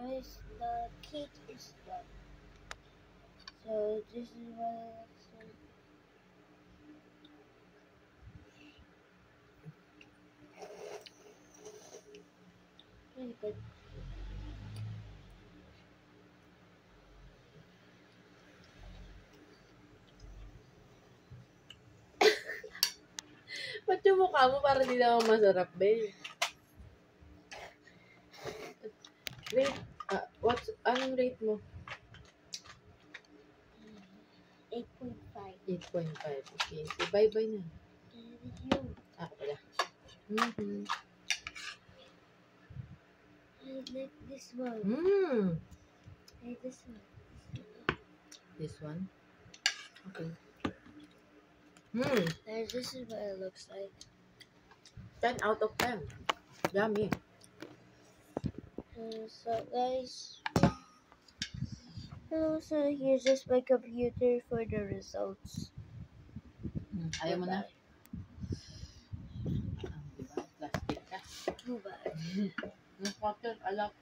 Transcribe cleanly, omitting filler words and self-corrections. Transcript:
guys, the cake is done. So this is what it looks like. Really good. Ba't yung mukha mo para di naman masarap, babe? Rate, anong rate mo? 8.5. 8.5. Okay. So, bye-bye na. You. Ako pala. I like this one. I like this one. This one? Okay. Guys, this is what it looks like. 10 out of 10. Yummy. So guys, so here's just my computer for the results. Ayaw mo na? Diba? Plastic ka. Goodbye. Yung water, alak.